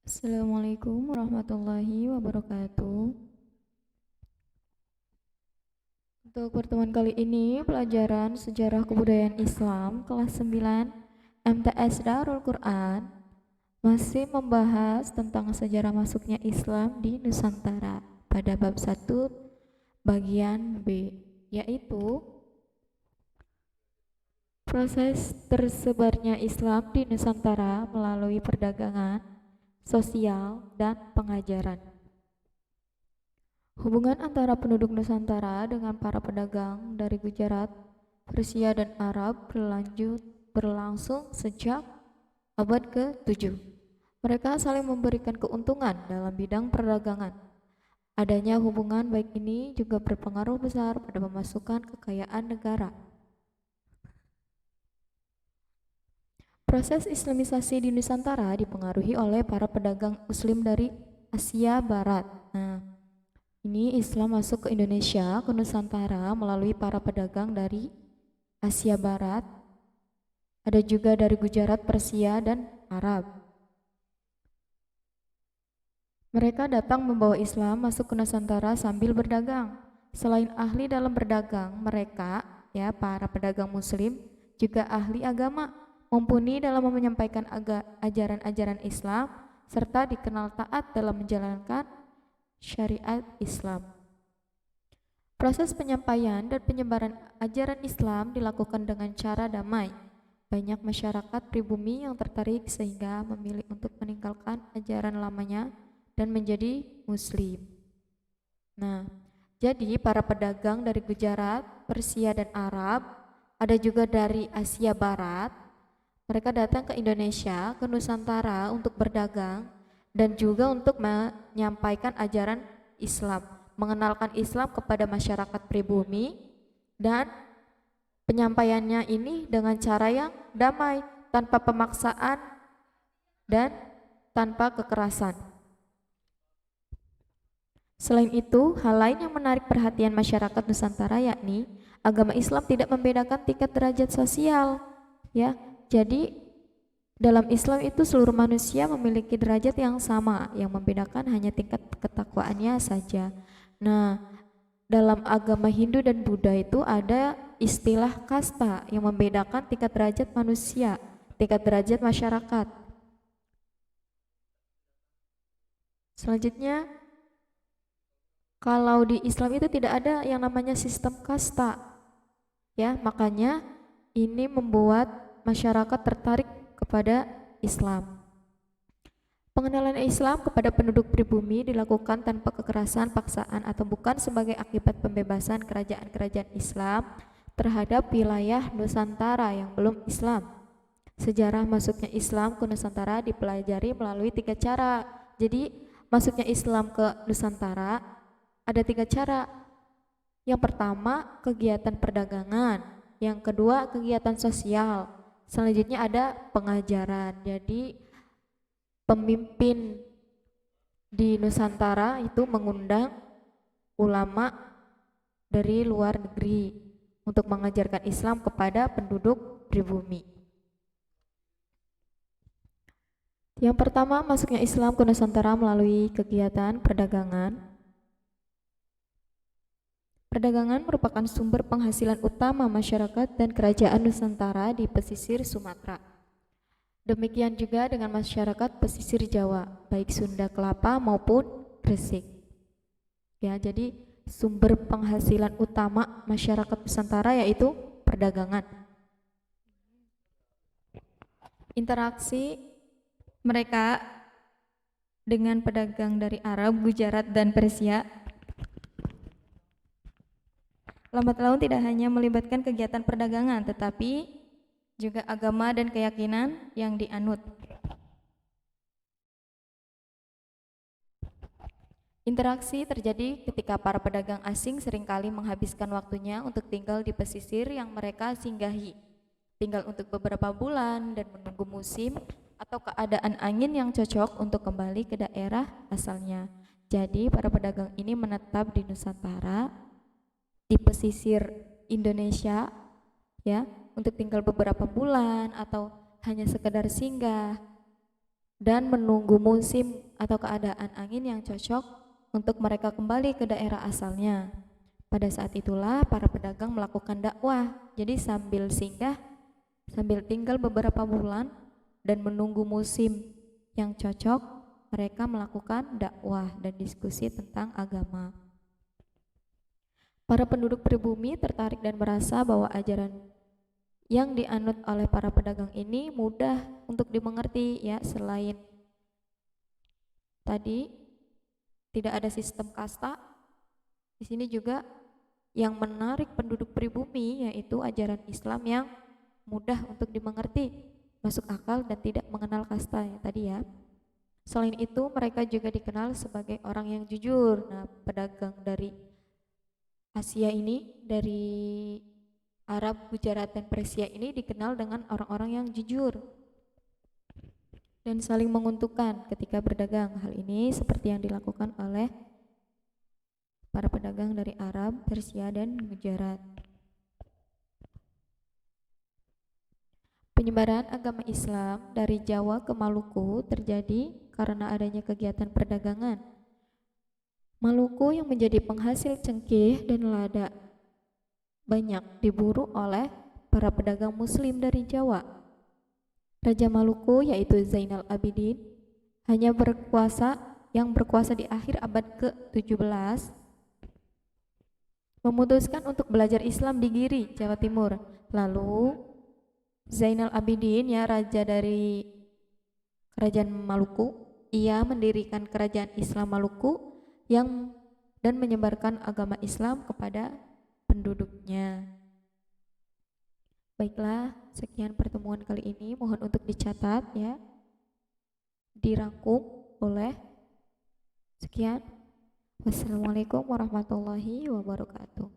Assalamualaikum warahmatullahi wabarakatuh. Untuk pertemuan kali ini, pelajaran Sejarah Kebudayaan Islam kelas 9 MTS Darul Quran masih membahas tentang sejarah masuknya Islam di Nusantara pada bab 1 bagian B, yaitu proses tersebarnya Islam di Nusantara melalui perdagangan, sosial, dan pengajaran. Hubungan antara penduduk Nusantara dengan para pedagang dari Gujarat, Persia, dan Arab berlangsung sejak abad ke-7. Mereka saling memberikan keuntungan dalam bidang perdagangan. Adanya hubungan baik ini juga berpengaruh besar pada pemasukan kekayaan negara. Proses Islamisasi di Nusantara dipengaruhi oleh para pedagang Muslim dari Asia Barat. Ini Islam masuk ke Indonesia, ke Nusantara melalui para pedagang dari Asia Barat. Ada juga dari Gujarat, Persia, dan Arab. Mereka datang membawa Islam masuk ke Nusantara sambil berdagang. Selain ahli dalam berdagang, mereka, para pedagang Muslim, juga ahli agama, mumpuni dalam menyampaikan ajaran-ajaran Islam, serta dikenal taat dalam menjalankan syariat Islam. Proses penyampaian dan penyebaran ajaran Islam dilakukan dengan cara damai. Banyak masyarakat pribumi yang tertarik sehingga memilih untuk meninggalkan ajaran lamanya dan menjadi Muslim. Jadi para pedagang dari Gujarat, Persia, dan Arab, ada juga dari Asia Barat. Mereka datang ke Indonesia, ke Nusantara untuk berdagang dan juga untuk menyampaikan ajaran Islam, mengenalkan Islam kepada masyarakat pribumi, dan penyampaiannya ini dengan cara yang damai, tanpa pemaksaan dan tanpa kekerasan. Selain itu, hal lain yang menarik perhatian masyarakat Nusantara yakni agama Islam tidak membedakan tingkat derajat sosial, Jadi dalam Islam itu seluruh manusia memiliki derajat yang sama, yang membedakan hanya tingkat ketakwaannya saja. Dalam agama Hindu dan Buddha itu ada istilah kasta yang membedakan tingkat derajat manusia, tingkat derajat masyarakat. Selanjutnya, kalau di Islam itu tidak ada yang namanya sistem kasta, makanya ini membuat masyarakat tertarik kepada Islam. Pengenalan Islam kepada penduduk pribumi dilakukan tanpa kekerasan, paksaan, atau bukan sebagai akibat pembebasan kerajaan-kerajaan Islam terhadap wilayah Nusantara yang belum Islam. Sejarah masuknya Islam ke Nusantara dipelajari melalui 3 cara. Jadi masuknya Islam ke Nusantara ada 3 cara. Yang pertama, kegiatan perdagangan. Yang kedua, kegiatan sosial. Selanjutnya ada pengajaran. Jadi pemimpin di Nusantara itu mengundang ulama dari luar negeri untuk mengajarkan Islam kepada penduduk pribumi. Yang pertama, masuknya Islam ke Nusantara melalui kegiatan perdagangan. Perdagangan merupakan sumber penghasilan utama masyarakat dan kerajaan Nusantara di pesisir Sumatera. Demikian juga dengan masyarakat pesisir Jawa, baik Sunda Kelapa maupun Gresik. Jadi sumber penghasilan utama masyarakat Nusantara yaitu perdagangan. Interaksi mereka dengan pedagang dari Arab, Gujarat, dan Persia lambat laun tidak hanya melibatkan kegiatan perdagangan, tetapi juga agama dan keyakinan yang dianut. Interaksi terjadi ketika para pedagang asing seringkali menghabiskan waktunya untuk tinggal di pesisir yang mereka singgahi, tinggal untuk beberapa bulan dan menunggu musim atau keadaan angin yang cocok untuk kembali ke daerah asalnya. Jadi para pedagang ini menetap di Nusantara, di pesisir Indonesia, untuk tinggal beberapa bulan atau hanya sekedar singgah. dan menunggu musim atau keadaan angin yang cocok untuk mereka kembali ke daerah asalnya. Pada saat itulah para pedagang melakukan dakwah. Jadi sambil singgah, sambil tinggal beberapa bulan dan menunggu musim yang cocok, mereka melakukan dakwah dan diskusi tentang agama. Para penduduk pribumi tertarik dan merasa bahwa ajaran yang dianut oleh para pedagang ini mudah untuk dimengerti, ya. Selain tadi tidak ada sistem kasta, di sini juga yang menarik penduduk pribumi yaitu ajaran Islam yang mudah untuk dimengerti, masuk akal dan tidak mengenal kasta ya tadi ya. Selain itu mereka juga dikenal sebagai orang yang jujur. Nah, pedagang dari Asia ini, dari Arab, Gujarat dan Persia ini dikenal dengan orang-orang yang jujur dan saling menguntungkan ketika berdagang. Hal ini seperti yang dilakukan oleh para pedagang dari Arab, Persia dan Gujarat. Penyebaran agama Islam dari Jawa ke Maluku terjadi karena adanya kegiatan perdagangan. Maluku yang menjadi penghasil cengkeh dan lada banyak diburu oleh para pedagang muslim dari Jawa. Raja Maluku yaitu Zainal Abidin yang berkuasa di akhir abad ke-17 memutuskan untuk belajar Islam di Giri, Jawa Timur. Lalu Zainal Abidin, ya, raja dari kerajaan Maluku, ia mendirikan kerajaan Islam Maluku dan menyebarkan agama Islam kepada penduduknya. Baiklah, sekian pertemuan kali ini, mohon untuk dicatat ya, dirangkum oleh. Sekian. Wassalamualaikum warahmatullahi wabarakatuh.